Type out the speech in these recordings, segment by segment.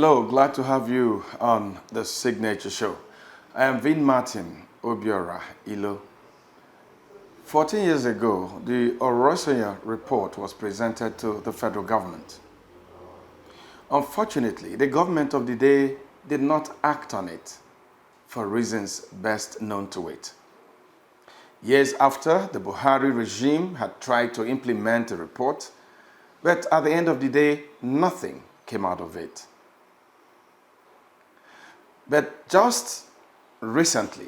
Hello, glad to have you on the Signature Show. I am Vin Martin Obiora Ilo. 14 years ago, the Oronsaye report was presented to the federal government. Unfortunately, the government of the day did not act on it for reasons best known to it. Years after, the Buhari regime had tried to implement the report, but at the end of the day, nothing came out of it. But just recently,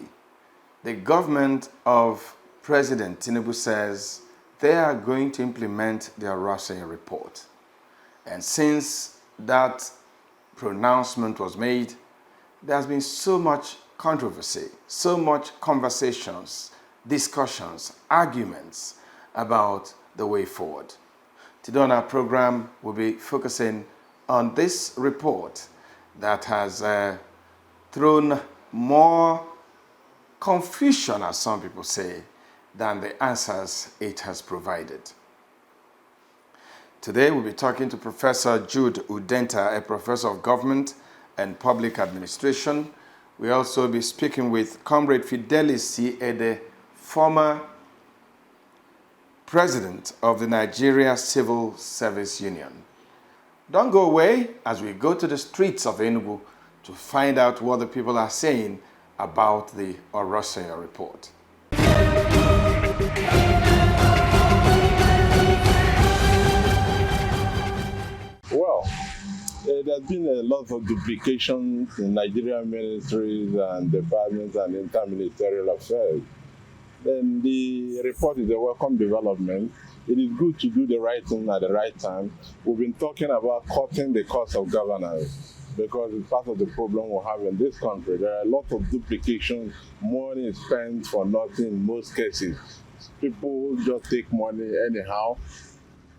the government of President Tinubu says they are going to implement the Oronsaye report. And since that pronouncement was made, there has been so much controversy, so much conversations, discussions, arguments about the way forward. Today on our program, we'll be focusing on this report that has thrown more confusion, as some people say, than the answers it has provided. Today, we'll be talking to Professor Jude Udenta, a professor of government and public administration. We'll also be speaking with Comrade Fidelis Ede, former president of the Nigeria Civil Service Union. Don't go away as we go to the streets of Enugu to find out what the people are saying about the Oronsaye report. Well, there's been a lot of duplications in Nigerian ministries and departments and interministerial affairs. Then the report is a welcome development. It is good to do the right thing at the right time. We've been talking about cutting the cost of governance because it's part of the problem we have in this country. There are a lot of duplication, money is spent for nothing in most cases. People just take money anyhow.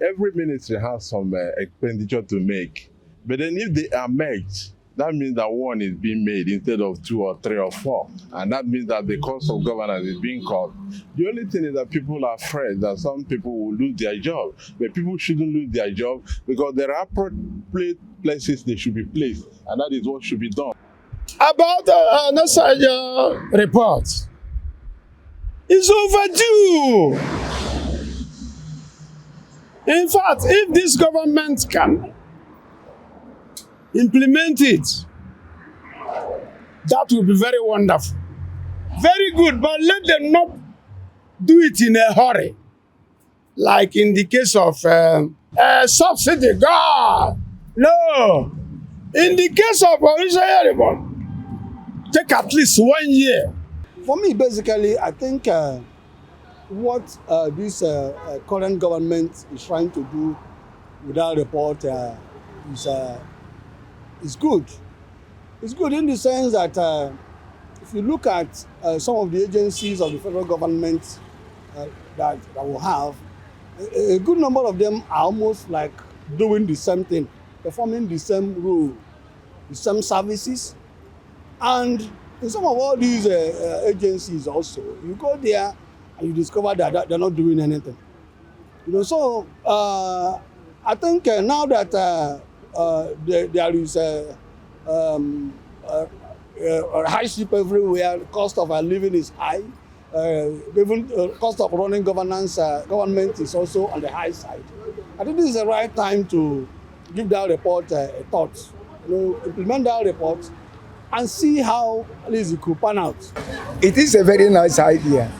Every ministry has some expenditure to make. But then if they are merged, that means that one is being made instead of 2 or 3 or 4. And that means that the cost of governance is being cut. The only thing is that people are afraid that some people will lose their job. But people shouldn't lose their job because there are appropriate places they should be placed. And that is what should be done. About the Oronsaye report, it's overdue. In fact, if this government can implement it, that will be very wonderful. Very good, but let them not do it in a hurry. Like in the case of subsidy, God. No. In the case of Oronsaye report, take at least 1 year. For me, basically, I think what this current government is trying to do with that report is good. It's good in the sense that if you look at some of the agencies of the federal government that we have, a good number of them are almost like doing the same thing, performing the same role, the same services. And in some of all these agencies also, you go there and you discover that they're not doing anything. You know, so I think now that there is hardship everywhere, the cost of living is high, even cost of running government is also on the high side. I think this is the right time to give that report a thought. You know, implement that report and see how at least it could pan out. It is a very nice idea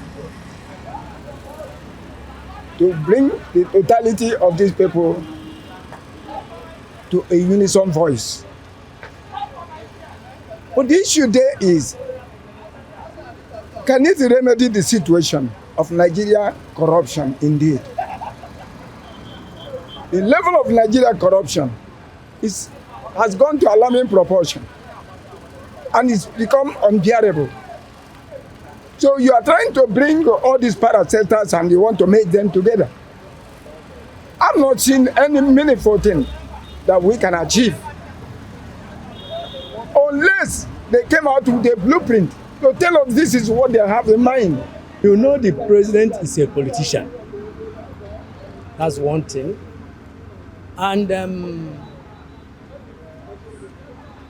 to bring the totality of these people to a unison voice. But the issue there is, can it remedy the situation of Nigeria corruption indeed? The level of Nigeria corruption has gone to alarming proportion and it's become unbearable. So you are trying to bring all these parastatals and you want to make them together. I've not seen any meaningful thing that we can achieve unless they came out with a blueprint to tell us this is what they have in mind. You know, the president is a politician. That's one thing. And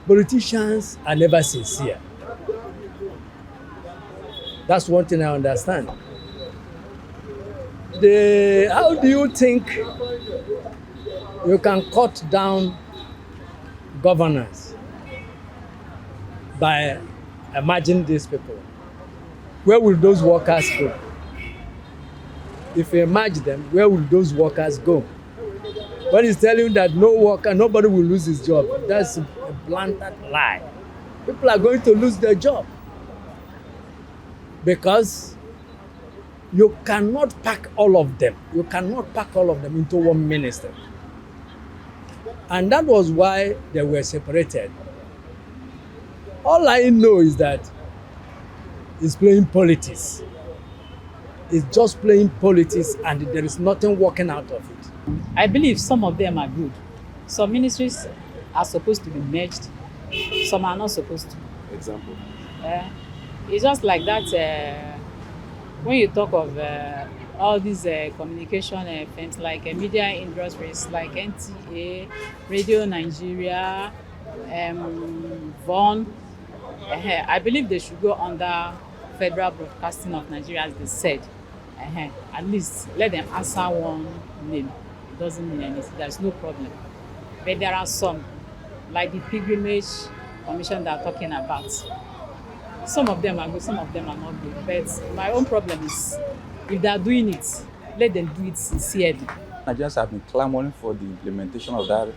Politicians are never sincere. That's one thing I understand. How do you think you can cut down governance by emerging these people? Where will those workers go? If you emerge them, where will those workers go? When he's telling you that nobody will lose his job, that's a blatant lie. People are going to lose their job because you cannot pack all of them. You cannot pack all of them into one ministry. And that was why they were separated. All I know is that he's playing politics. He's just playing politics and there is nothing working out of it. I believe some of them are good. Some ministries are supposed to be merged. Some are not supposed to. Example. It's just like that when you talk of all these communication firms like media industries like NTA, Radio Nigeria, VON, I believe they should go under Federal Broadcasting of Nigeria, as they said. At least let them answer one name. It doesn't mean anything. There's no problem. But there are some, like the Pilgrimage Commission they are talking about. Some of them are good, some of them are not good. But my own problem is, if they are doing it, let them do it sincerely. Nigerians have been clamoring for the implementation of that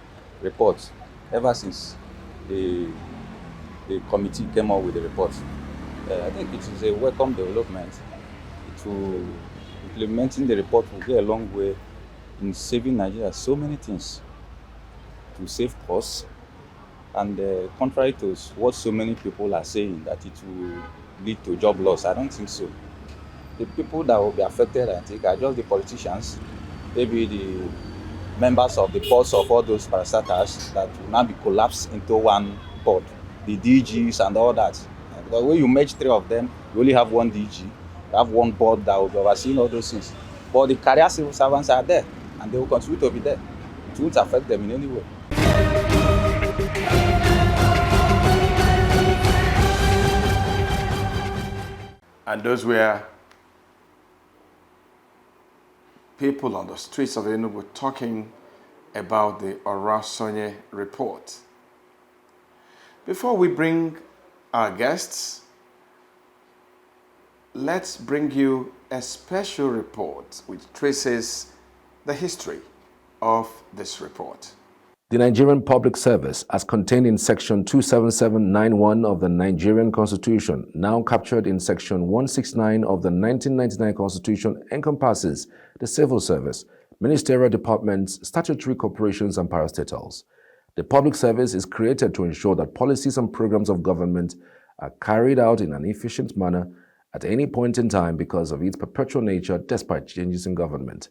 report ever since the committee came up with the report. I think it is a welcome development. Implementing the report will go a long way in saving Nigeria so many things, to save costs, and contrary to what so many people are saying, that it will lead to job loss, I don't think so. The people that will be affected, I think, are just the politicians, maybe the members of the boards of all those parastatals that will now be collapsed into one board, the DGs and all that. Because when you merge three of them, you only have one DG, you have one board that will be overseeing all those things. But the career civil servants are there, and they will continue to be there. It won't affect them in any way. And those were people on the streets of Enugu talking about the Oronsaye report. Before we bring our guests, let's bring you a special report which traces the history of this report. The Nigerian Public Service, as contained in Section 27791 of the Nigerian Constitution, now captured in Section 169 of the 1999 Constitution, encompasses the civil service, ministerial departments, statutory corporations, and parastatals. The public service is created to ensure that policies and programs of government are carried out in an efficient manner at any point in time because of its perpetual nature despite changes in government.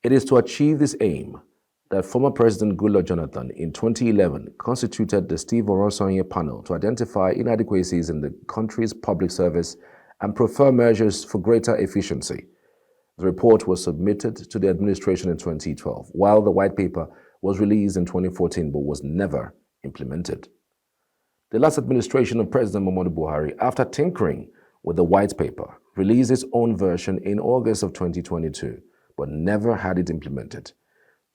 It is to achieve this aim that former President Goodluck Jonathan in 2011 constituted the Steve Oronsaye panel to identify inadequacies in the country's public service and prefer measures for greater efficiency. The report was submitted to the administration in 2012, while the white paper was released in 2014 but was never implemented. The last administration of President Muhammadu Buhari, after tinkering with the white paper, released its own version in August of 2022, but never had it implemented.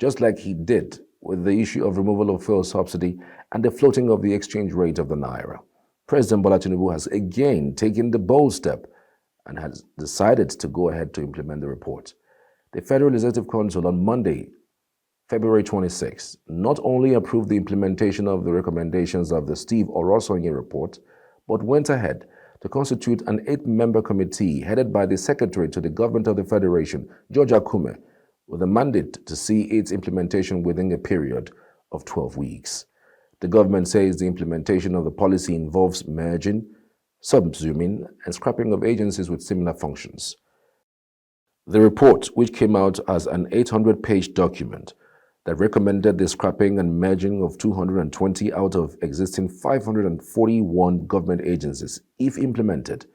Just like he did with the issue of removal of fuel subsidy and the floating of the exchange rate of the naira. President Bola Tinubu has again taken the bold step and has decided to go ahead to implement the report. The Federal Executive Council on Monday, February 26, not only approved the implementation of the recommendations of the Steve Oronsaye report, but went ahead to constitute an 8-member committee headed by the Secretary to the Government of the Federation, George Akume, with a mandate to see its implementation within a period of 12 weeks. The government says the implementation of the policy involves merging, subsuming, and scrapping of agencies with similar functions. The report, which came out as an 800-page document that recommended the scrapping and merging of 220 out of existing 541 government agencies, if implemented,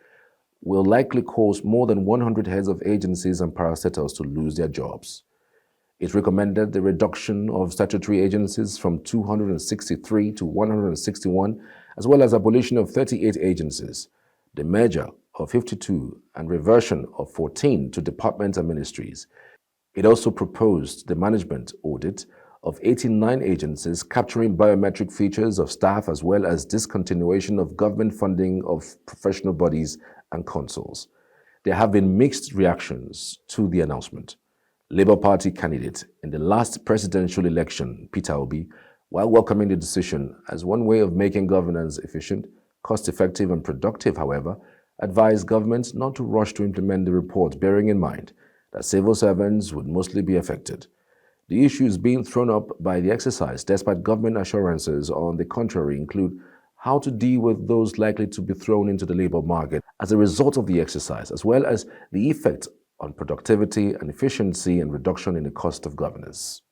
will likely cause more than 100 heads of agencies and parastatals to lose their jobs. It recommended the reduction of statutory agencies from 263 to 161, as well as abolition of 38 agencies, the merger of 52, and reversion of 14 to departments and ministries. It also proposed the management audit of 89 agencies, capturing biometric features of staff, as well as discontinuation of government funding of professional bodies and consuls. There have been mixed reactions to the announcement. Labour Party candidate in the last presidential election, Peter Obi, while welcoming the decision as one way of making governance efficient, cost-effective and productive, however, advised governments not to rush to implement the report, bearing in mind that civil servants would mostly be affected. The issues being thrown up by the exercise, despite government assurances on the contrary, include how to deal with those likely to be thrown into the labor market as a result of the exercise, as well as the effect on productivity and efficiency and reduction in the cost of governance.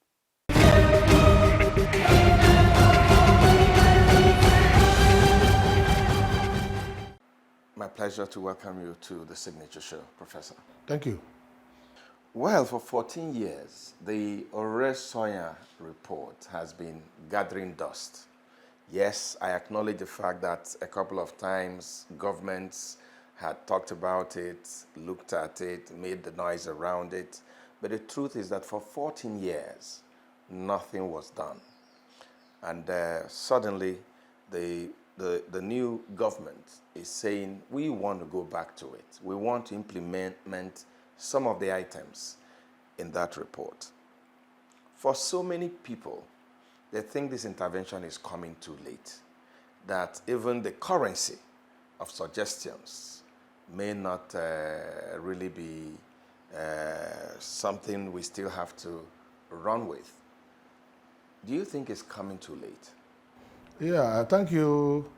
My pleasure to welcome you to the Signature Show, Professor. Thank you. Well, for 14 years, the Oronsaye report has been gathering dust. Yes, I acknowledge the fact that a couple of times governments had talked about it, looked at it, made the noise around it. But the truth is that for 14 years, nothing was done. And suddenly, the new government is saying, we want to go back to it. We want to implement some of the items in that report. For so many people, they think this intervention is coming too late, that even the currency of suggestions may not really be something we still have to run with. Do you think it's coming too late? Yeah, thank you.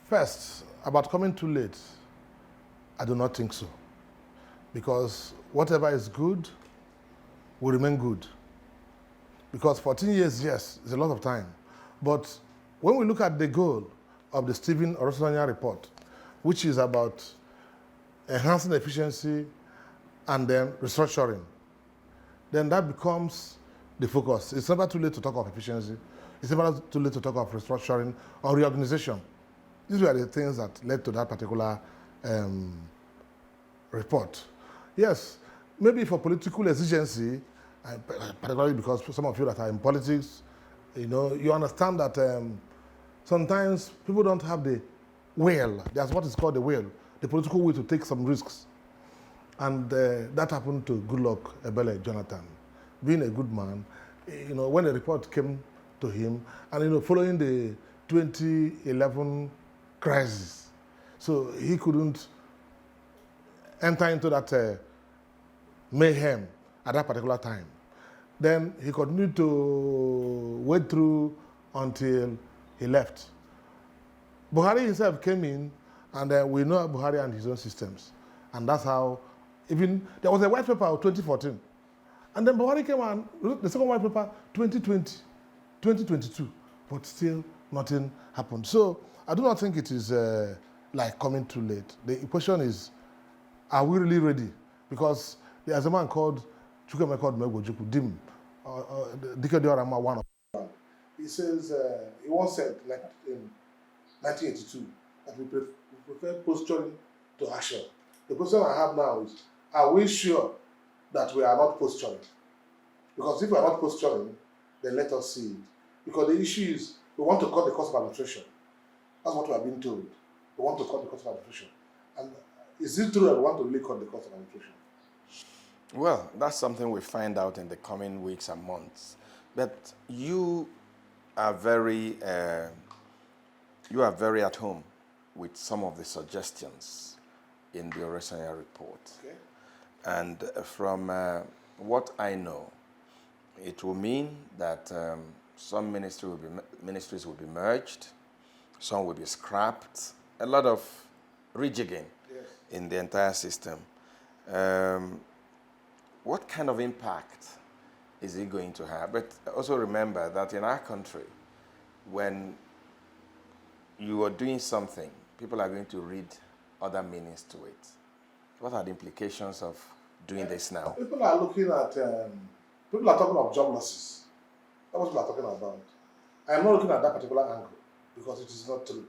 First, about coming too late, I do not think so. Because whatever is good will remain good. Because 14 years, yes, is a lot of time. But when we look at the goal of the Stephen Oronsaye report, which is about enhancing efficiency and then restructuring, then that becomes the focus. It's never too late to talk of efficiency. It's never too late to talk of restructuring or reorganization. These were the things that led to that particular report. Yes, maybe for political exigency, particularly because some of you that are in politics, you understand that sometimes people don't have the will. There's what is called the will, the political will to take some risks. And that happened to Goodluck Ebele Jonathan. Being a good man, when the report came to him, and following the 2011 crisis, so he couldn't enter into that mayhem at that particular time. Then he continued to wait through until he left. Buhari himself came in, and we know Buhari and his own systems. And that's how, even, there was a white paper of 2014. And then Buhari came and wrote the second white paper, 2020, 2022. But still, nothing happened. So I do not think it is like coming too late. The question is, are we really ready? Because there's a man called Chukwemeka Odumegwu Dim, Dike Diorama, one of them. He says, he once said, like in 1982, that we prefer posturing to action. The question I have now is, are we sure that we are not posturing? Because if we are not posturing, then let us see it. Because the issue is, we want to cut the cost of administration. That's what we are being told. We want to cut the cost of administration. And is it true that we want to really cut the cost of administration? Well, that's something we find out in the coming weeks and months. But you are very at home with some of the suggestions in the Oronsaye report. Okay. And from what I know, it will mean that some ministries will be merged, some will be scrapped, a lot of rejigging in the entire system. What kind of impact is it going to have? But also remember that in our country, when you are doing something, people are going to read other meanings to it. What are the implications of doing this now? People are looking at, people are talking of job losses. That's what people are talking about. I am not looking at that particular angle because it is not true.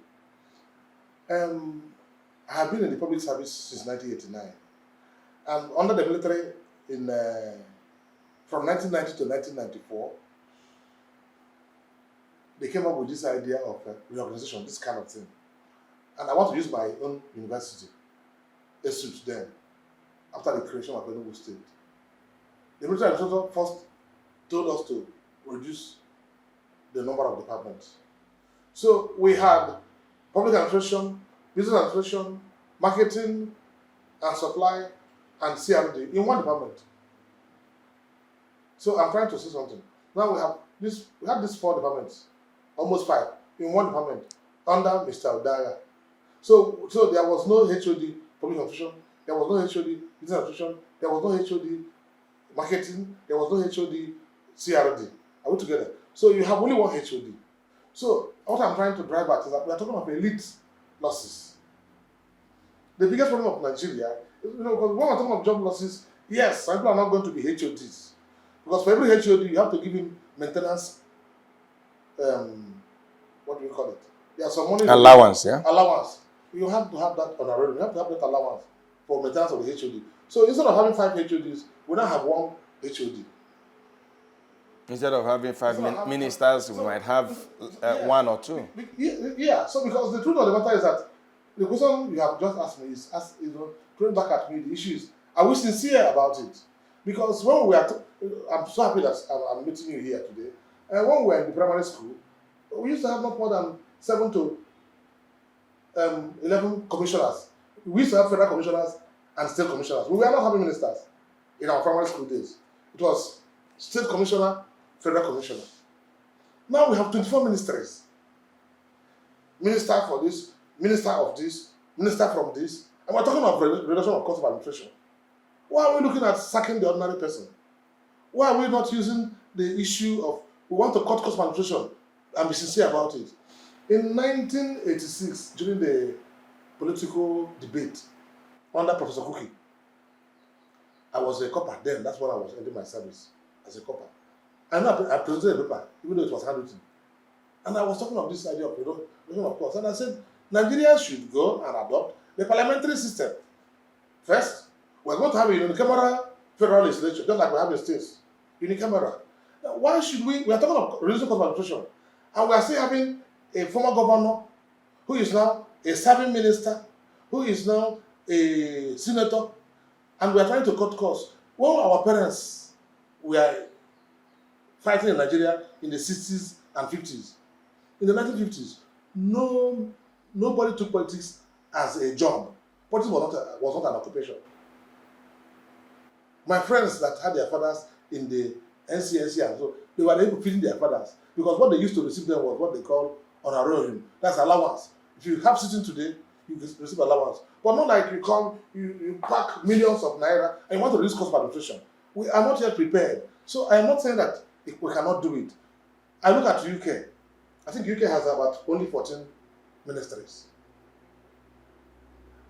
I have been in the public service since 1989. And under the military, from 1990 to 1994, they came up with this idea of reorganization, this kind of thing. And I want to use my own university, ESUT then, after the creation of Enugu State. The military administrator first told us to reduce the number of departments. So we had public administration, business administration, marketing and supply, and CRD in one department. So I'm trying to say something. Now we have these 4 departments, almost 5, in one department, under Mr. Odaya. So there was no HOD public administration, there was no HOD business administration, there was no HOD marketing, there was no HOD CRD. Are we together? So you have only one HOD. So what I'm trying to drive at is that we are talking of elite losses. The biggest problem of Nigeria is, because when we're talking of job losses, yes, some people are not going to be HODs. Because for every HOD, you have to give him maintenance, what do we call it? There's some money. Allowance, yeah? Allowance. You have to have that on a revenue. You have to have that allowance for maintenance of the HOD. So instead of having 5 HODs, we now have 1 HOD. Instead of having 5 ministers, we might have 1 or 2. Yeah, so because the truth of the matter is that the question you have just asked me is, throwing back at me, the issue is, are we sincere about it? Because when we are, I'm so happy that I'm meeting you here today. And when we were in the primary school, we used to have not more than 7 to 11 commissioners. We used to have federal commissioners and state commissioners. We were not having ministers in our primary school days. It was state commissioner, federal commissioner. Now we have 24 ministries. Minister for this, minister of this, minister from this. And we're talking about reduction of cost of administration. Why are we looking at sacking the ordinary person? Why are we not using the issue of, we want to cut cost of administration and be sincere about it? In 1986, during the political debate under Professor Kuki, I was a copper then. That's when I was ending my service as a copper. And I presented a paper, even though it was handwritten. And I was talking of this idea of reduction of cost. And I said, Nigeria should go and adopt the parliamentary system. First, we're going to have a unicameral federal legislature, just like we have in states. Unicameral. Now, why should we are talking of reducing cost of administration, and we are still having a former governor who is now a serving minister, who is now a senator, and we are trying to cut costs. When our parents were fighting in Nigeria in the 60s and 50s, in the 1950s, nobody took politics as a job. Politics was not an occupation. My friends that had their fathers in the NCNC and so, they were able to feed their fathers because what they used to receive them was what they call honorarium. That's allowance. If you have sitting today, you receive allowance. But not like you come, you pack millions of naira and you want to reduce cost of administration. We are not yet prepared. So I am not saying that we cannot do it. I look at UK. I think UK has about only 14 ministries.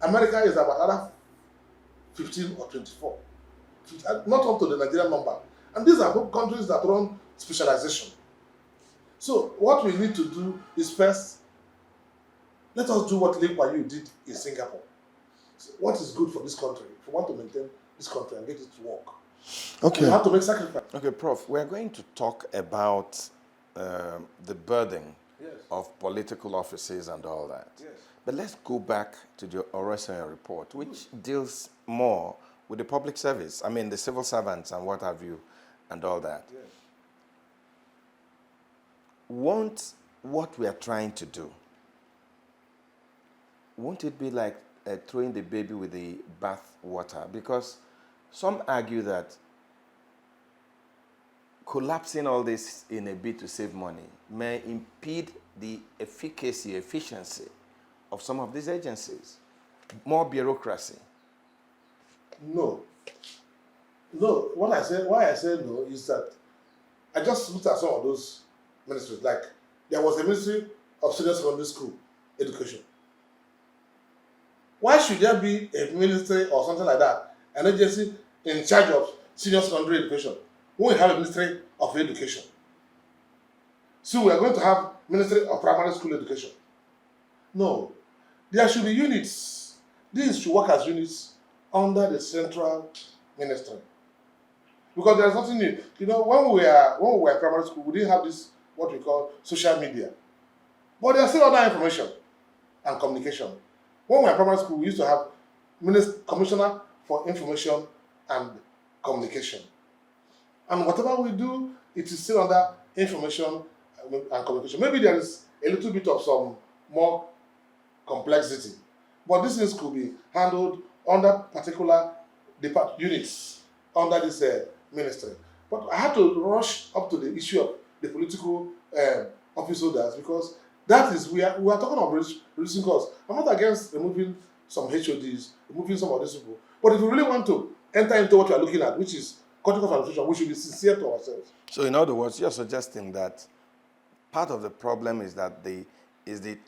America is about either 15 or 24. Not up to the Nigerian number. And these are countries that run specialization. So what we need to do is first, let us do what Lee Kuan Yew did in Singapore. So what is good for this country? If we want to maintain this country and get it to work, okay, we have to make sacrifice. Okay, Prof, we're going to talk about the burden of political offices and all that. Yes. But let's go back to the Oronsaye report, which deals more with the public service. I mean, the civil servants and what have you, and all that. Yes. Won't what we are trying to do, won't it be like throwing the baby with the bath water? Because some argue that collapsing all this in a bid to save money may impede the efficiency of some of these agencies. More bureaucracy. No. No, why I say no is that I just looked at some of those ministries. Like, there was a ministry of senior secondary school education. Why should there be a ministry or something like that, an agency in charge of senior secondary education when we have a Ministry of Education? So we are going to have Ministry of Primary School Education. No. There should be units. These should work as units under the central ministry. Because there's nothing new. You know, when we were in primary school, we didn't have this, what we call social media. But there's still other information and communication. When we were in primary school, we used to have Commissioner for Information and Communication. And whatever we do, it is still under information and communication. Maybe there is a little bit of some more complexity. But these things could be handled under particular units under this ministry. But I had to rush up to the issue of the political office holders because that is, we are talking about reducing costs. I'm not against removing some HODs, removing some of these people. But if we really want to enter into what we are looking at, which is cortical administration, we should be sincere to ourselves. So in other words, you're suggesting that part of the problem is that the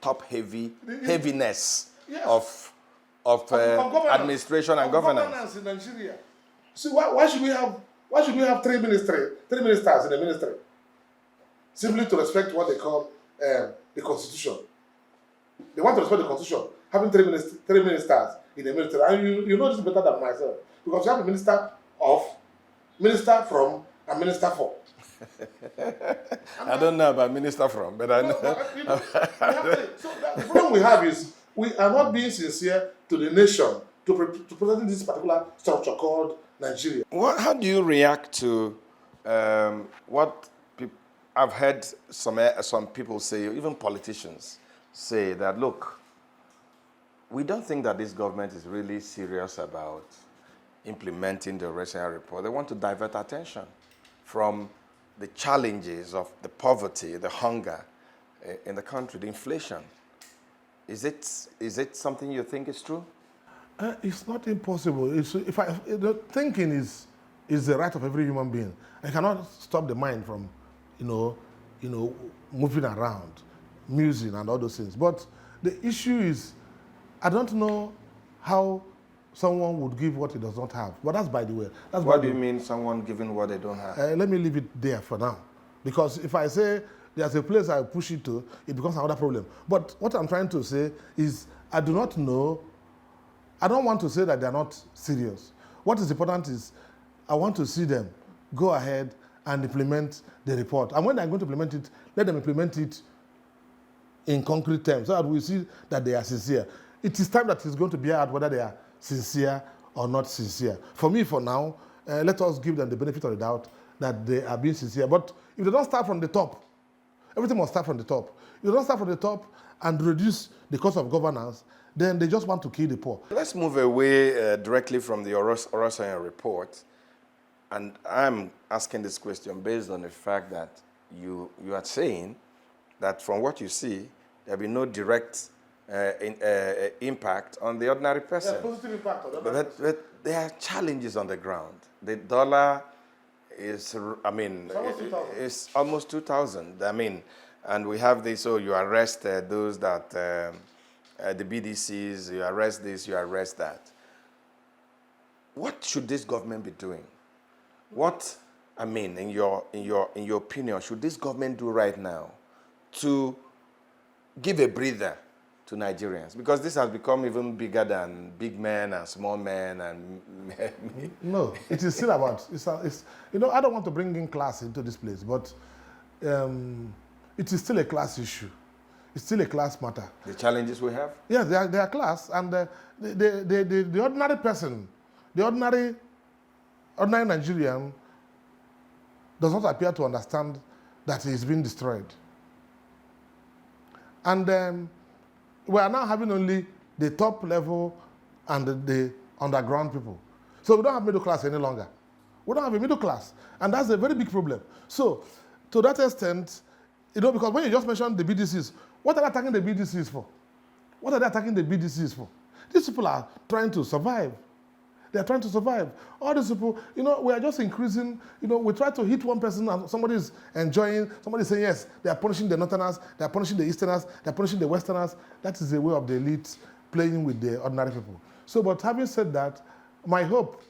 top heaviness Yes. of administration and governance in Nigeria. So why should we have three ministers in the ministry? Simply to respect what they call the constitution. They want to respect the constitution, having three ministers in the ministry. And you know this better than myself. Because you have a minister of, minister from, and minister for. I don't know about minister from, but I know. So the problem we have is we are not being sincere to the nation to present this particular structure called Nigeria. How do you react to what I've heard some people say, even politicians say that, look, we don't think that this government is really serious about implementing the Oronsaye report. They want to divert attention from the challenges of the poverty, the hunger in the country, the inflation. Is it something you think is true? It's not impossible. Thinking is the right of every human being. I cannot stop the mind from, moving around, musing and all those things. But the issue is, I don't know how someone would give what he does not have. But that's by the way. What do you mean someone giving what they don't have? Let me leave it there for now. Because if I say there's a place I push it to, it becomes another problem. But what I'm trying to say is I do not know. I don't want to say that they're not serious. What is important is I want to see them go ahead and implement the report. And when they're going to implement it, let them implement it in concrete terms so that we see that they are sincere. It is time that it's going to bear out whether they are sincere or not sincere. For me, for now, let us give them the benefit of the doubt that they are being sincere. But if they don't start from the top, everything must start from the top. If they don't start from the top and reduce the cost of governance, then they just want to kill the poor. Let's move away directly from the Oronsaye report. And I'm asking this question based on the fact that you are saying that from what you see, there will be no direct impact on the ordinary person. Yeah, positive impact on the ordinary person. But there are challenges on the ground. The dollar is, it's almost 2,000. And we have this, so you arrest those that, the BDCs, you arrest this, you arrest that. What should this government be doing? In your opinion, should this government do right now to give a breather to Nigerians? Because this has become even bigger than big men and small men and No, it is still about, I don't want to bring in class into this place, but it is still a class issue. It's still a class matter. The challenges we have? Yes, they are class, and the ordinary person, the ordinary Nigerian does not appear to understand that he is being destroyed. And we are now having only the top level and the underground people. So we don't have middle class any longer. We don't have a middle class, and that's a very big problem. So to that extent, because when you just mentioned the BDCs, what are they attacking the BDCs for? What are they attacking the BDCs for? These people are trying to survive. They are trying to survive. All these people, we are just increasing, we try to hit one person and somebody is enjoying, somebody is saying, yes, they are punishing the Northerners, they are punishing the Easterners, they are punishing the Westerners. That is the way of the elite playing with the ordinary people. So, but having said that, my hope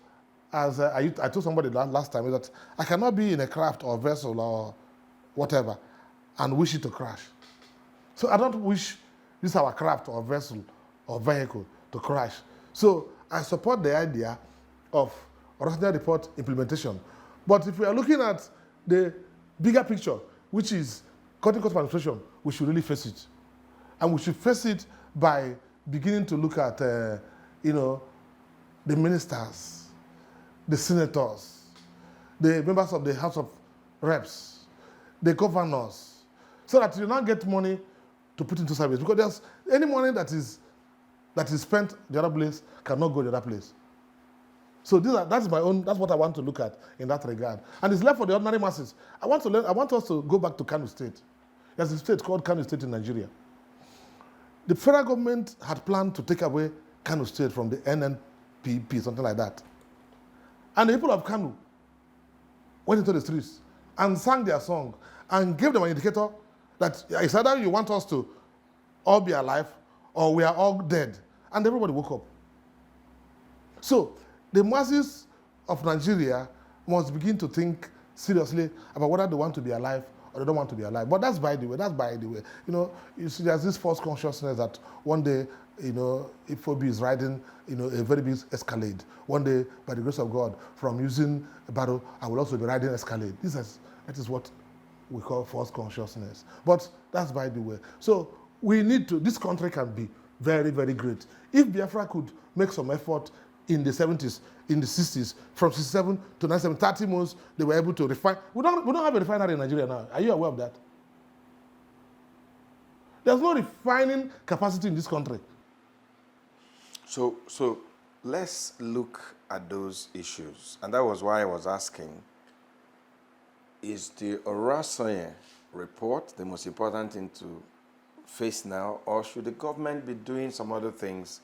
as I told somebody last time, is that I cannot be in a craft or vessel or whatever and wish it to crash. So I don't wish this our craft or vessel or vehicle to crash. So I support the idea of Oronsaye report implementation. But if we are looking at the bigger picture, which is cutting cost of administration, we should really face it. And we should face it by beginning to look at, the ministers, the senators, the members of the House of Reps, the governors, so that you now get money to put into service. Because there's any money that is spent the other place cannot go the other place. So that's what I want to look at in that regard. And it's left for the ordinary masses. I want us to go back to Kano State. There's a state called Kano State in Nigeria. The federal government had planned to take away Kano State from the NNPP, something like that. And the people of Kano went into the streets and sang their song and gave them an indicator that it's either you want us to all be alive or we are all dead. And everybody woke up. So the masses of Nigeria must begin to think seriously about whether they want to be alive or they don't want to be alive. But that's by the way. You see, there's this false consciousness that one day, if Obi is riding, a very big Escalade. One day, by the grace of God, from using a barrel, I will also be riding Escalade. That is what we call false consciousness. But that's by the way. So we need to, this country can be very, very great. If Biafra could make some effort in the 70s, in the 60s, from 67 to 97, 30 months, they were able to refine. We don't have a refinery in Nigeria now. Are you aware of that? There's no refining capacity in this country. So let's look at those issues. And that was why I was asking, is the Oronsaye report the most important thing to face now, or should the government be doing some other things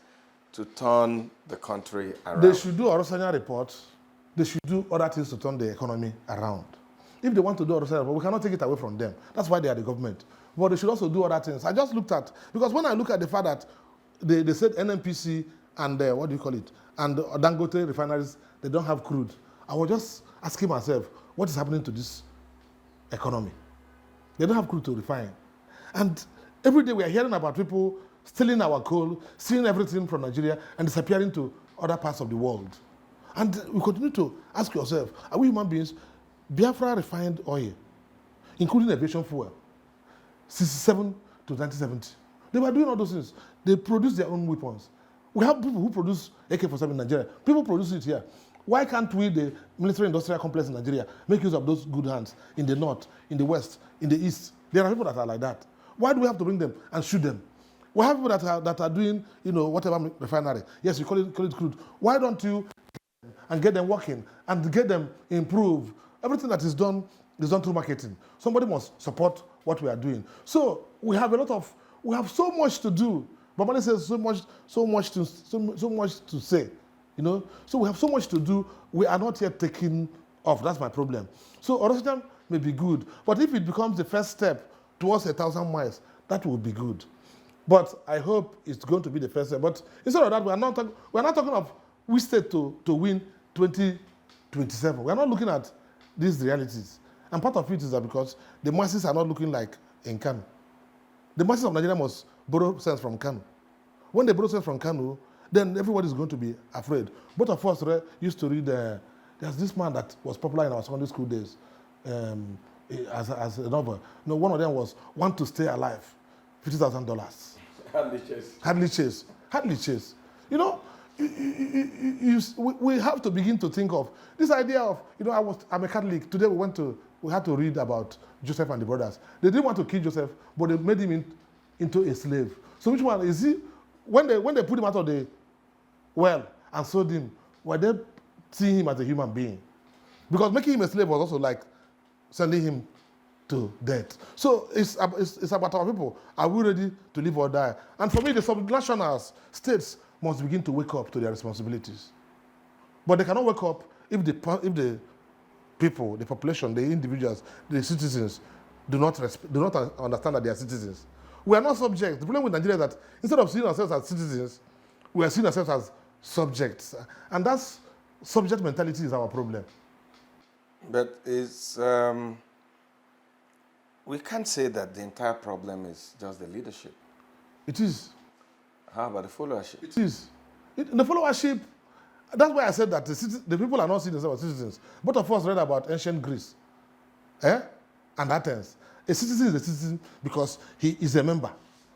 to turn the country around? They should do Oronsaye report. They should do other things to turn the economy around. If they want to do Oronsaye report, we cannot take it away from them. That's why they are the government. But they should also do other things. I just looked at, because when I look at the fact that they said NNPC and and Dangote refineries, they don't have crude, I was just asking myself, what is happening to this economy? They don't have crude to refine. And every day we are hearing about people stealing our coal, stealing everything from Nigeria and disappearing to other parts of the world. And we continue to ask yourself, are we human beings? Biafra refined oil, including aviation fuel, 67 to 1970. They were doing all those things. They produced their own weapons. We have people who produce AK-47 in Nigeria. People produce it here. Why can't we, the military-industrial complex in Nigeria, make use of those good hands in the north, in the west, in the east? There are people that are like that. Why do we have to bring them and shoot them? We have people that are doing, whatever refinery. Yes, you call it crude. Why don't you and get them working and get them improved? Everything that is done through marketing. Somebody must support what we are doing. So we have so much to do. But Mali says so much to say. So we have so much to do. We are not yet taking off. That's my problem. So Oronsaye may be good, but if it becomes the first step towards 1,000 miles, that will be good. But I hope it's going to be the first step. But instead of that, we are not talking of which state to win 2027. We are not looking at these realities. And part of it is that because the masses are not looking like in Kano. The masses of Nigeria must borrow sense from Kano. When they borrow sense from Kano, then everybody is going to be afraid. Both of us used to read, there's this man that was popular in our secondary school days as a novel. One of them was Want to Stay Alive, $50,000. Hardly chase. We have to begin to think of this idea of, I'm a Catholic. Today we had to read about Joseph and the brothers. They didn't want to kill Joseph, but they made him into a slave. So which one is he? When they put him out of the well and sold him, were they seeing him as a human being? Because making him a slave was also like sending him to death. So it's about our people. Are we ready to live or die? And for me, the subnational states must begin to wake up to their responsibilities. But they cannot wake up if the people, the population, the individuals, the citizens do not understand that they are citizens. We are not subjects. The problem with Nigeria is that instead of seeing ourselves as citizens, we are seeing ourselves as subjects. And that's subject mentality is our problem. But we can't say that the entire problem is just the leadership. It is. How about the followership? It is. The followership, that's why I said that the people are not seeing themselves as citizens. Both of us read about ancient Greece and Athens. A citizen is a citizen because he is a member.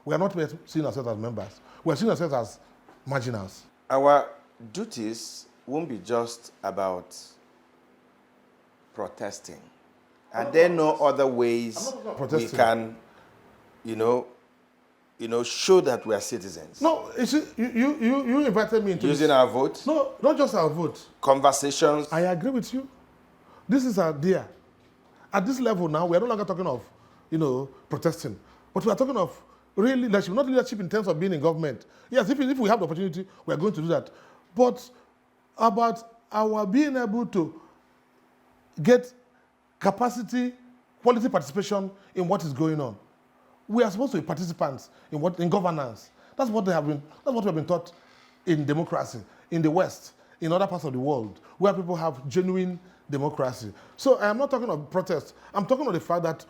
We are not seeing ourselves as members. We are seeing ourselves as marginals. Our duties won't be just about protesting. Are there no other ways we can, show that we are citizens? No, you invited me into using our vote? No, not just our vote. Conversations? I agree with you. This is our dear. At this level now, we are no longer talking of, protesting, but we are talking of real leadership, not leadership in terms of being in government. Yes, if we have the opportunity, we are going to do that. But about our being able to get capacity, quality participation in what is going on. We are supposed to be participants in governance. That's what we have been taught in democracy, in the West, in other parts of the world, where people have genuine democracy. So I am not talking of protest. I'm talking of the fact that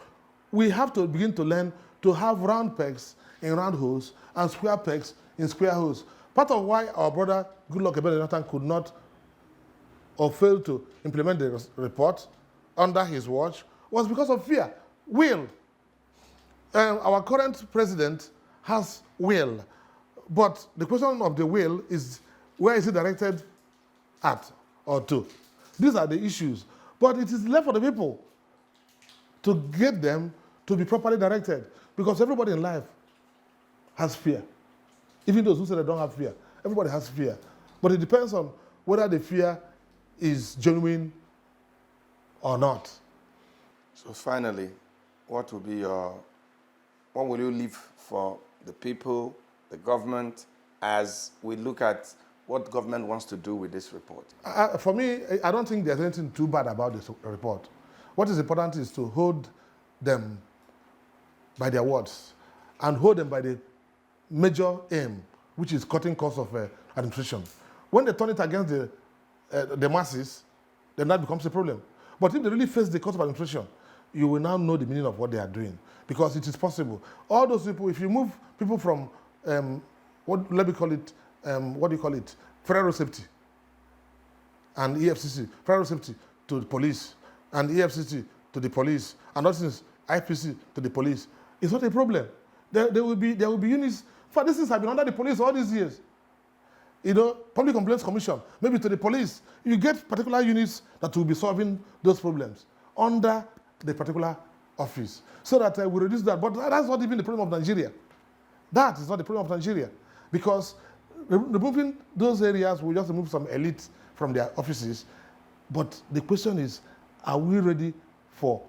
we have to begin to learn to have round pegs in round holes and square pegs in square holes. Part of why our brother Goodluck Ebele Jonathan could not or failed to implement the report under his watch was because of fear, will. Our current president has will, but the question of the will is where is it directed at or to? These are the issues. But it is left for the people to get them to be properly directed, because everybody in life has fear. Even those who say they don't have fear, everybody has fear. But it depends on whether the fear is genuine or not. So finally, what will you leave for the people, the government, as we look at what government wants to do with this report? For me, I don't think there's anything too bad about this report. What is important is to hold them by their words and hold them by the major aim, which is cutting costs of administration. When they turn it against the masses, then that becomes a problem. But if they really face the cost of administration, you will now know the meaning of what they are doing, because it is possible. All those people, if you move people from, federal safety and EFCC, federal safety to the police, and EFCC to the police, and other things, IPC to the police, it's not a problem. There will be units. For this have been under the police all these years. Public Complaints Commission, maybe to the police. You get particular units that will be solving those problems under the particular office, so that we reduce that. But that's not even the problem of Nigeria. That is not the problem of Nigeria, because removing those areas will just remove some elite from their offices. But the question is, are we ready for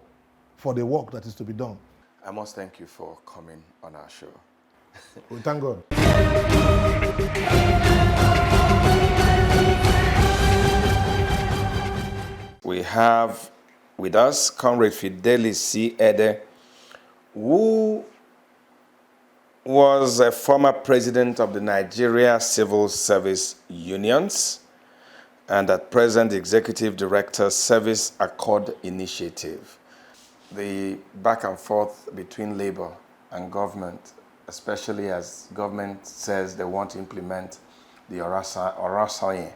the work that is to be done? I must thank you for coming on our show. We thank God. We have with us Comrade Fidelis C. Ede, who was a former president of the Nigeria Civil Service Unions and at present executive director, Service Accord Initiative. The back and forth between labor and government, especially as government says they want to implement the Oronsaye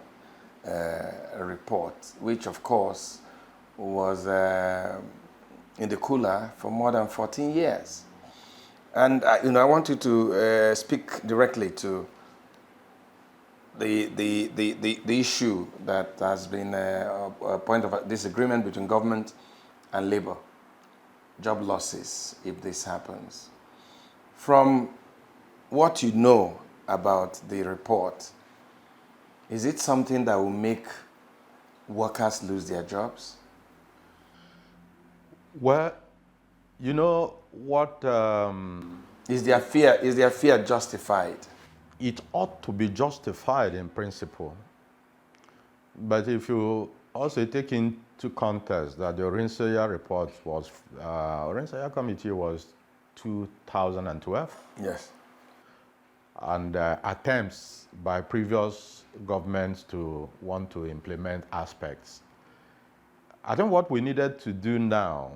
report, which of course was in the cooler for more than 14 years. And I want you to speak directly to the issue that has been a point of disagreement between government and labor. Job losses if this happens. From what you know about the report, is it something that will make workers lose their jobs? Well, you know what? Is their fear justified? It ought to be justified in principle. But if you also take into context that the Oronsaye report was, Oronsaye committee was 2012. Yes. and attempts by previous governments to want to implement aspects. I think what we needed to do now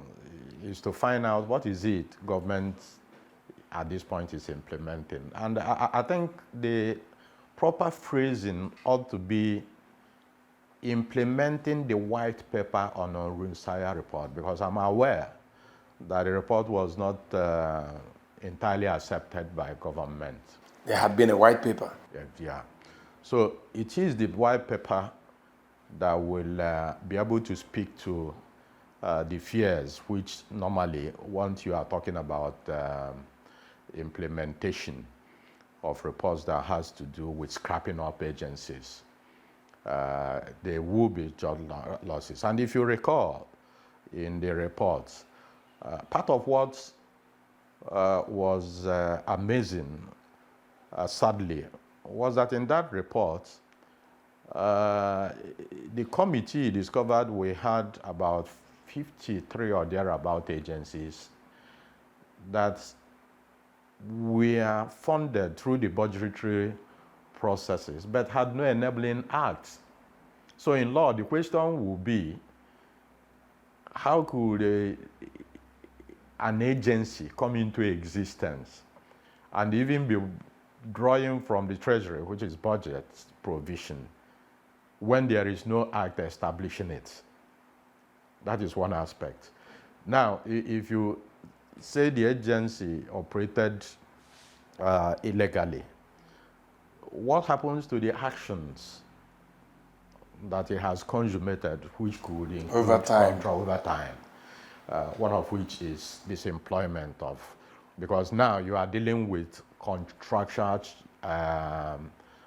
is to find out what is it government at this point is implementing. And I think the proper phrasing ought to be implementing the white paper on Oronsaye report, because I'm aware that the report was not entirely accepted by government. There had been a white paper. Yeah. So it is the white paper that will be able to speak to the fears which normally, once you are talking about implementation of reports that has to do with scrapping up agencies, there will be job losses. And if you recall in the reports, part of what was amazing, sadly, was that in that report, the committee discovered we had about 53 or thereabout agencies that were funded through the budgetary processes but had no enabling acts. So in law, the question will be, how could an agency come into existence and even be drawing from the treasury, which is budget provision, when there is no act establishing it? That is one aspect. Now, if you say the agency operated illegally, what happens to the actions that it has consummated, which could include over time? One of which is disemployment of, because now you are dealing with contractual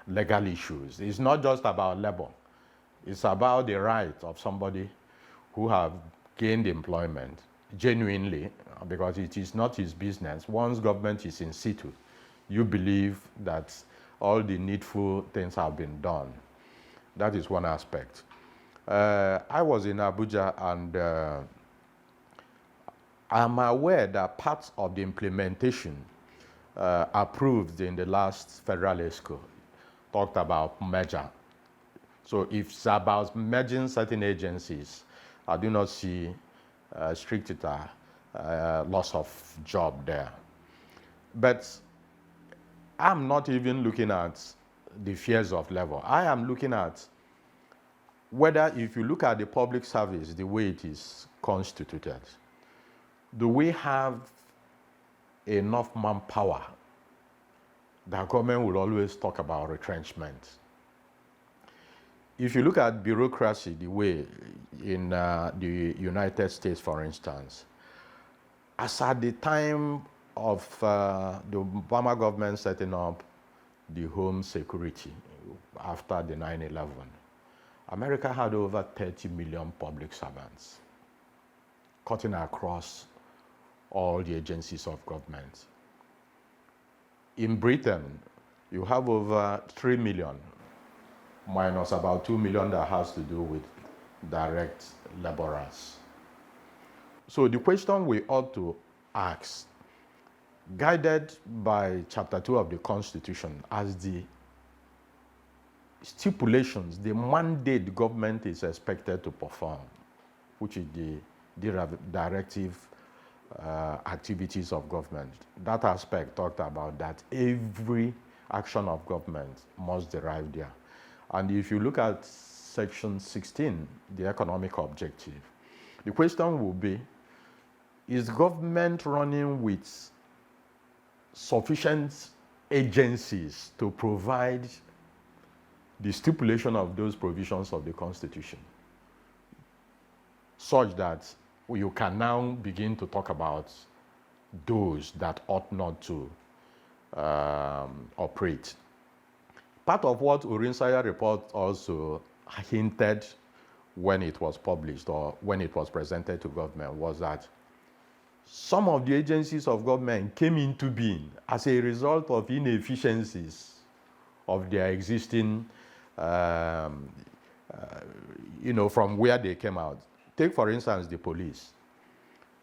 legal issues. It's not just about labor. It's about the right of somebody who have gained employment genuinely, because it is not his business. Once government is in situ, you believe that all the needful things have been done. That is one aspect. I was in Abuja, and I'm aware that parts of the implementation approved in the last federal ESCO talked about merger. So if it's about merging certain agencies, I do not see strict loss of job there. But I'm not even looking at the fears of labor. I am looking at whether, if you look at the public service, the way it is constituted, do we have enough manpower? The government will always talk about retrenchment. If you look at bureaucracy, the way in the United States, for instance, as at the time of the Obama government setting up the home security after the 9/11, America had over 30 million public servants cutting across all the agencies of government. In Britain, you have over 3 million, minus about 2 million that has to do with direct laborers. So the question we ought to ask, guided by Chapter 2 of the Constitution, as the stipulations, the mandate the government is expected to perform, which is the directive activities of government. That aspect talked about that every action of government must derive there. And if you look at Section 16, the economic objective, the question will be, is government running with sufficient agencies to provide the stipulation of those provisions of the Constitution, such that you can now begin to talk about those that ought not to operate? Part of what Oronsaye report also hinted when it was published or when it was presented to government was that some of the agencies of government came into being as a result of inefficiencies of their existing, from where they came out. Take, for instance, the police.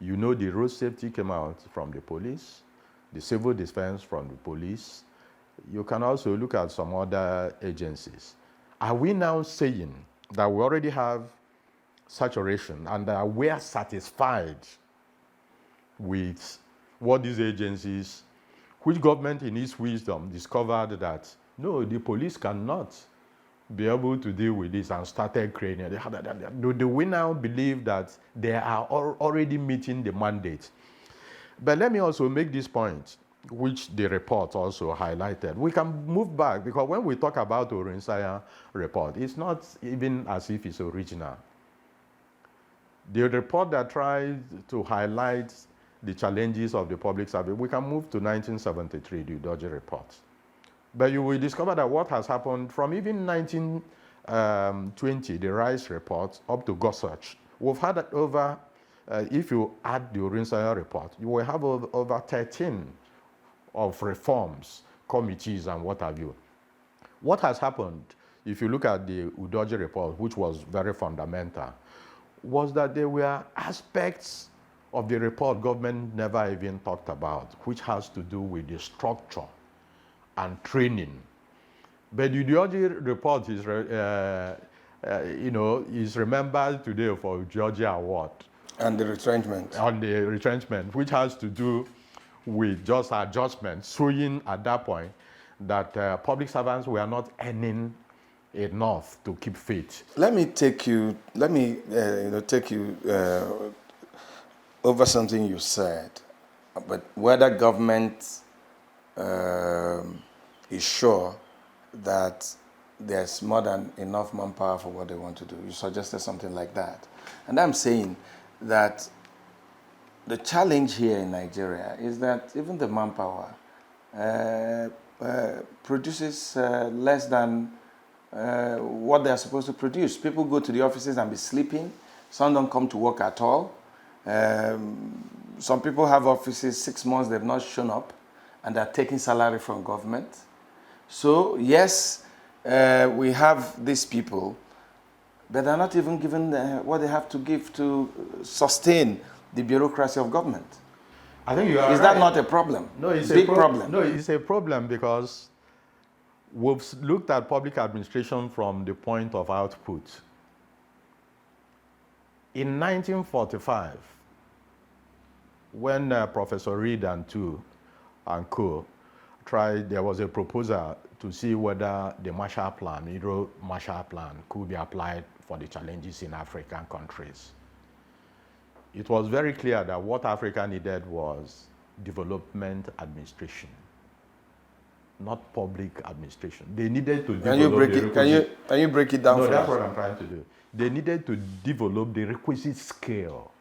The road safety came out from the police, the civil defense from the police, You can also look at some other agencies. Are we now saying that we already have saturation and that we are satisfied with what these agencies, which government in its wisdom discovered that, no, the police cannot be able to deal with this and started creating it? Do we now believe that they are already meeting the mandate? But let me also make this point, which the report also highlighted. We can move back, because when we talk about the Oronsaye report, it's not even as if it's original. The report that tried to highlight the challenges of the public service, we can move to 1973, the Udoji report. But you will discover that what has happened from even 1920, the Rice report, up to Gorsuch, we've had over, if you add the Oronsaye report, you will have over 13 of reforms, committees, and what have you. What has happened, if you look at the Udoji report, which was very fundamental, was that there were aspects of the report government never even talked about, which has to do with the structure and training. But the Udoji report is, is remembered today for Udoji Award. And the retrenchment. On the retrenchment, which has to do with just adjustments, showing at that point that public servants were not earning enough to keep faith. Let me take you over something you said, but whether government is sure that there's more than enough manpower for what they want to do. You suggested something like that. And I'm saying that the challenge here in Nigeria is that even the manpower produces less than what they're supposed to produce. People go to the offices and be sleeping. Some don't come to work at all. Some people have offices 6 months, they've not shown up, and they're taking salary from government. So yes, we have these people, but they're not even given what they have to give to sustain the bureaucracy of government. I think you are Is right. that not a problem? No, it's big problem. No, it's a problem because we've looked at public administration from the point of output. In 1945, when Professor Reed and co tried, there was a proposal to see whether the Marshall Plan, Marshall Plan, could be applied for the challenges in African countries. It was very clear that what Africa needed was development administration, not public administration. They needed to Can you break it down for us? No, that's what I'm trying to do. They needed to develop the requisite scale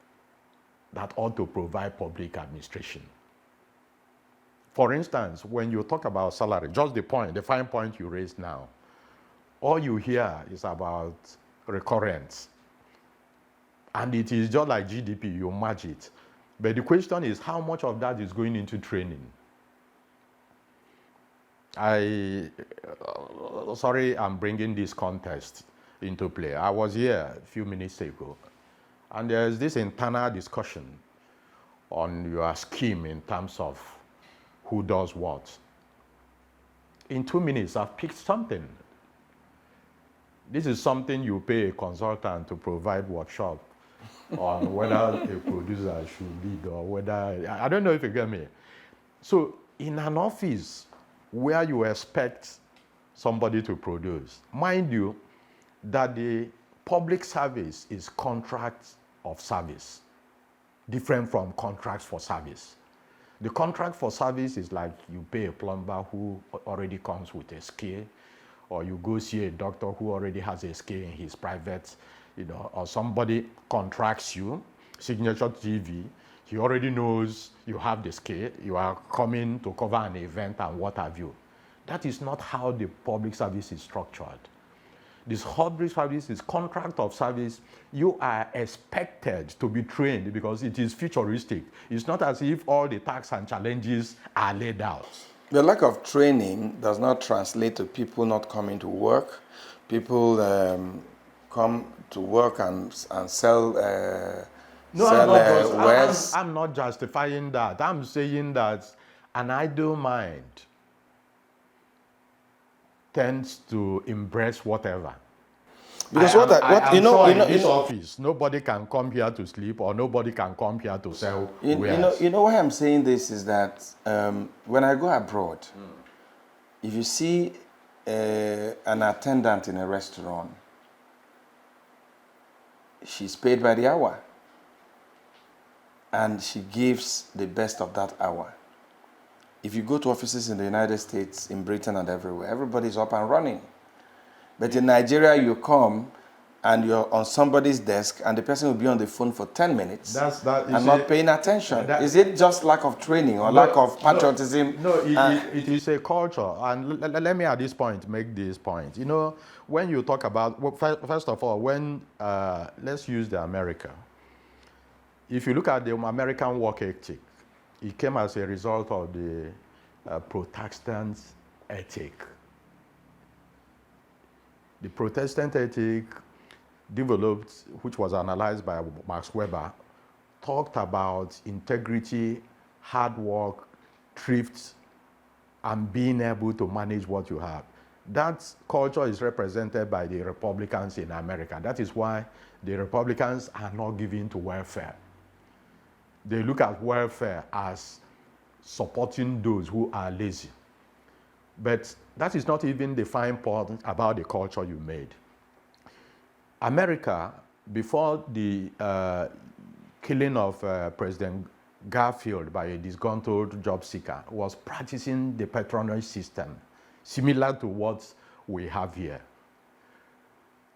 that ought to provide public administration. For instance, when you talk about salary, just the fine point you raised now, all you hear is about recurrence. And it is just like GDP, you match it. But the question is, how much of that is going into training? Sorry, I'm bringing this contest into play. I was here a few minutes ago, and there's this internal discussion on your scheme in terms of who does what. In 2 minutes, I've picked something. This is something you pay a consultant to provide workshop on whether a producer should lead or whether, I don't know if you get me. So in an office where you expect somebody to produce, mind you that the public service is contracts of service, different from contracts for service. The contract for service is like you pay a plumber who already comes with a skill, or you go see a doctor who already has a skill in his private, or somebody contracts you, Signature TV, he already knows you have the skill, you are coming to cover an event and what have you. That is not how the public service is structured. This public service is contract of service. You are expected to be trained because it is futuristic. It's not as if all the tasks and challenges are laid out. The lack of training does not translate to people not coming to work. People come to work and sell wares. I'm not justifying that. I'm saying that an idle mind tends to embrace whatever. Because in this office, nobody can come here to sleep, or nobody can come here to sell wares. You know why I'm saying this is that when I go abroad, if you see an attendant in a restaurant, she's paid by the hour, and she gives the best of that hour. If you go to offices in the United States, in Britain, and everywhere, everybody's up and running. But in Nigeria, you come and you're on somebody's desk, and the person will be on the phone for 10 minutes and not paying attention. Is it just lack of training or lack of patriotism? No, it is a culture. And let me at this point make this point. You know, when you talk about, well, first of all, when, let's use the America. If you look at the American work ethic, it came as a result of the Protestant ethic. The Protestant ethic developed, which was analyzed by Max Weber, talked about integrity, hard work, thrift, and being able to manage what you have. That culture is represented by the Republicans in America. That is why the Republicans are not given to welfare. They look at welfare as supporting those who are lazy. But that is not even the fine point about the culture you made. America, before the killing of President Garfield by a disgruntled job seeker, was practicing the patronage system, similar to what we have here.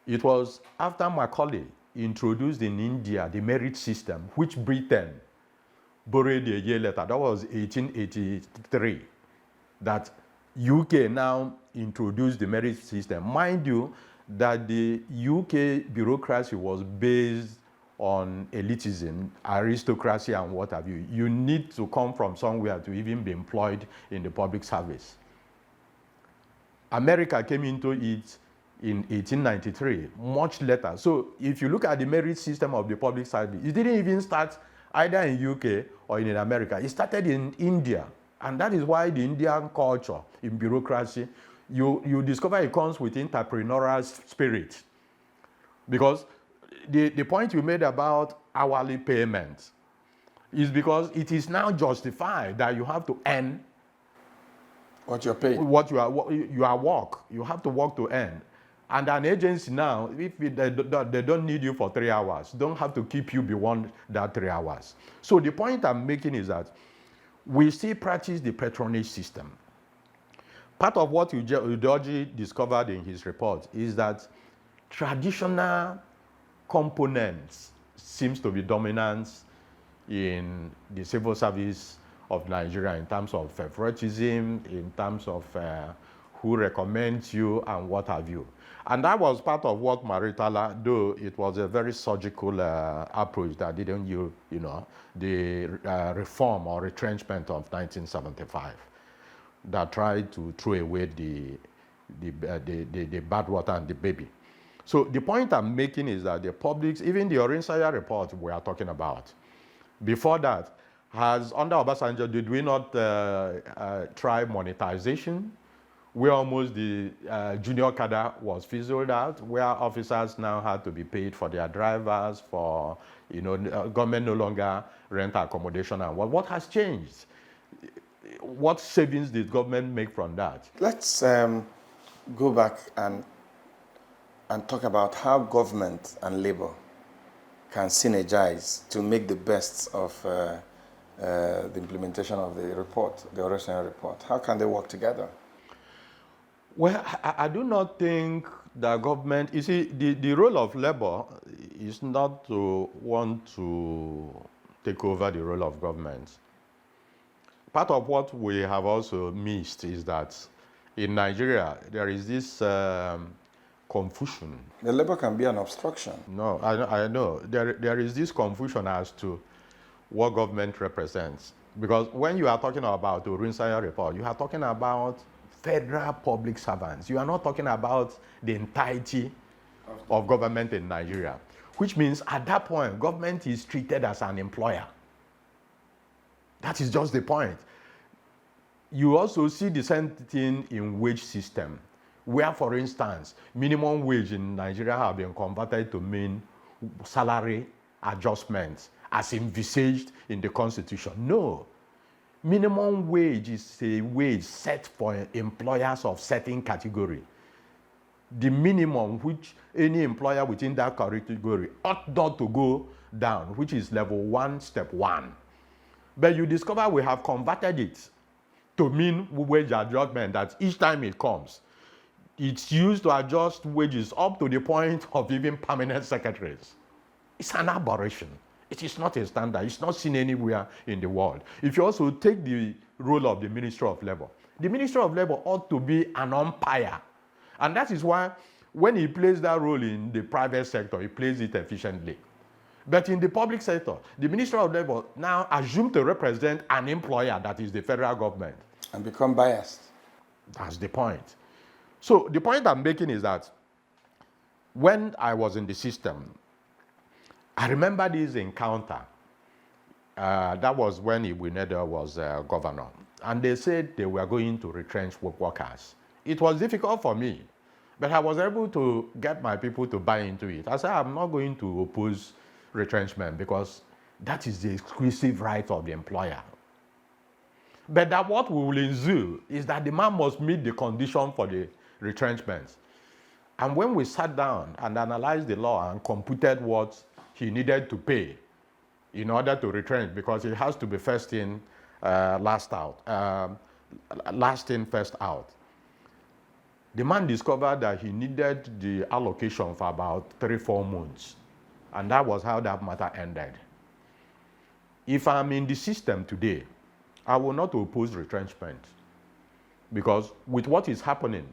It was after Macaulay introduced in India the merit system, which Britain borrowed a year later. That was 1883, that UK now introduced the merit system. Mind you, that the UK bureaucracy was based on elitism, aristocracy, and what have you. You need to come from somewhere to even be employed in the public service. America came into it in 1893, much later. So if you look at the merit system of the public service, it didn't even start either in UK or in America. It started in India. And that is why the Indian culture in bureaucracy, you discover it comes with entrepreneurial spirit. Because the point you made about hourly payment is because it is now justified that you have to earn what you're paid. What you are work. You have to work to earn. And an agency now, if they don't need you for 3 hours, don't have to keep you beyond that 3 hours. So the point I'm making is that we still practice the patronage system. Part of what Udoji discovered in his report is that traditional components seems to be dominant in the civil service of Nigeria in terms of favoritism, in terms of who recommends you and what have you. And that was part of what Maritala, though it was a very surgical approach that didn't use, the reform or retrenchment of 1975 that tried to throw away the bad water and the baby. So the point I'm making is that the public, even the Oronsaye report we are talking about, before that, has under Obasanjo, did we not try monetization? Where almost the junior cadre was fizzled out, where officers now had to be paid for their drivers, for, government no longer rent accommodation, and what has changed? What savings did government make from that? Let's go back and talk about how government and labor can synergize to make the best of the implementation of the report, the Oronsaye report. How can they work together? Well, I do not think the government, you see, the role of labor is not to want to take over the role of government. Part of what we have also missed is that in Nigeria, there is this confusion. The labor can be an obstruction. No, I know. There is this confusion as to what government represents. Because when you are talking about the Oronsaye report, you are talking about federal public servants. You are not talking about the entirety of government in Nigeria, which means at that point, government is treated as an employer. That is just the point. You also see the same thing in wage system, where, for instance, minimum wage in Nigeria have been converted to mean salary adjustments as envisaged in the Constitution. No. Minimum wage is a wage set for employers of certain category. The minimum which any employer within that category ought not to go down, which is level 1, step 1. But you discover we have converted it to mean wage adjustment, that each time it comes, it's used to adjust wages up to the point of even permanent secretaries. It's an aberration. It is not a standard. It's not seen anywhere in the world. If you also take the role of the Ministry of Labor, the Ministry of Labor ought to be an umpire. And that is why when he plays that role in the private sector, he plays it efficiently. But in the public sector, the Ministry of Labor now assumed to represent an employer, that is the federal government. And become biased. That's the point. So the point I'm making is that when I was in the system, I remember this encounter. That was when Iwineda was governor. And they said they were going to retrench workers. It was difficult for me, but I was able to get my people to buy into it. I said, I'm not going to oppose retrenchment because that is the exclusive right of the employer. But that what we will ensue is that the man must meet the condition for the retrenchment. And when we sat down and analyzed the law and computed what he needed to pay in order to retrench, because it has to be first in, last out, last in, first out. The man discovered that he needed the allocation for about 3-4 months. And that was how that matter ended. If I'm in the system today, I will not oppose retrenchment. Because with what is happening,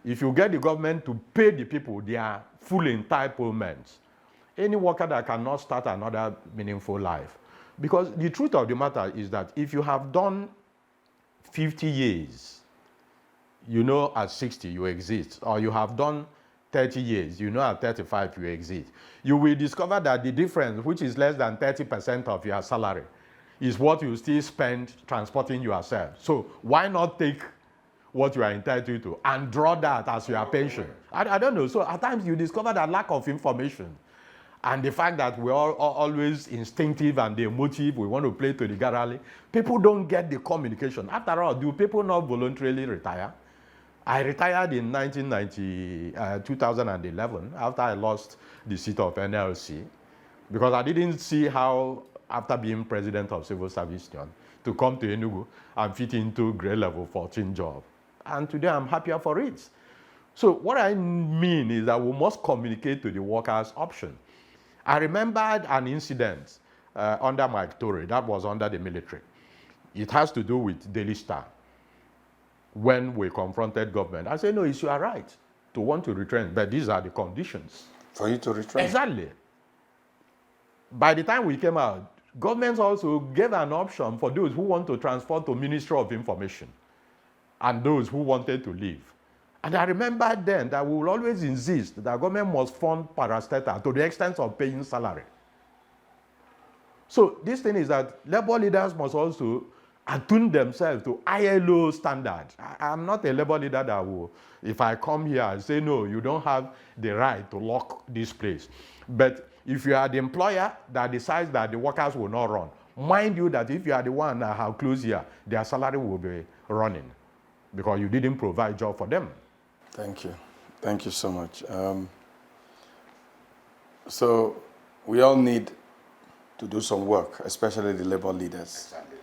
if you get the government to pay the people their full entitlements, any worker that cannot start another meaningful life. Because the truth of the matter is that if you have done 50 years, you know at 60 you exist, or you have done 30 years, you know at 35 you exist, you will discover that the difference, which is less than 30% of your salary, is what you still spend transporting yourself. So why not take what you are entitled to and draw that as your pension? I don't know. So at times you discover that lack of information and the fact that we're all always instinctive and the emotive, we want to play to the gallery. People don't get the communication. After all, do people not voluntarily retire? I retired in 2011 after I lost the seat of NLC because I didn't see how, after being president of Civil Service Union, to come to Enugu and fit into grade level 14 job. And today I'm happier for it. So what I mean is that we must communicate to the workers' option. I remembered an incident under Mike Torrey that was under the military. It has to do with Daily Star. When we confronted government, I said, no, it's your right to want to retrench, but these are the conditions. For you to retrench? Exactly. By the time we came out, governments also gave an option for those who want to transfer to Ministry of Information and those who wanted to leave. And I remember then that we will always insist that government must fund parastatal to the extent of paying salary. So this thing is that labor leaders must also attune themselves to ILO standards. I'm not a labor leader that will, if I come here and say, no, you don't have the right to lock this place. But if you are the employer that decides that the workers will not run, mind you that if you are the one that have closed here, their salary will be running because you didn't provide job for them. Thank you. Thank you so much. So we all need to do some work, especially the labor leaders. Exactly.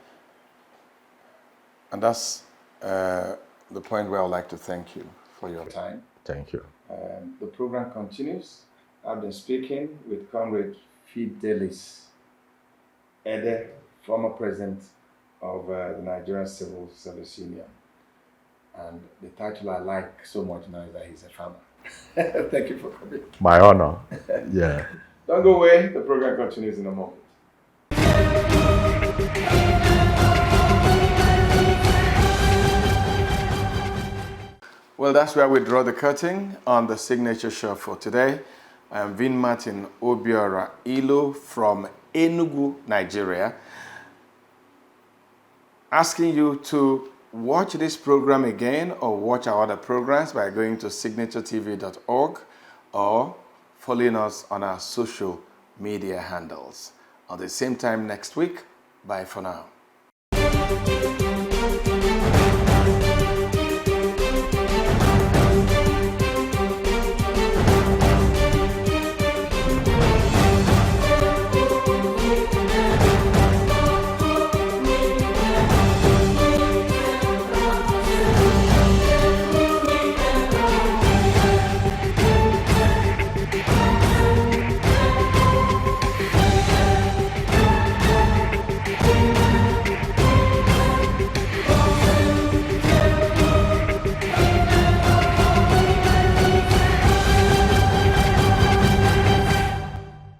And that's the point where I would like to thank you for your time. Thank you. The program continues. I've been speaking with Comrade Fidelis Ede, former president of the Nigerian Civil Service Union. And the title I like so much now is that he's a farmer. Thank you for coming. My honor. Yeah. Don't go away. The program continues in a moment. Well, that's where we draw the curtain on the signature show for today. I am Vin Martin Obiora Ilo from Enugu, Nigeria, asking you to watch this program again or watch our other programs by going to signaturetv.org or following us on our social media handles. At the same time next week, bye for now.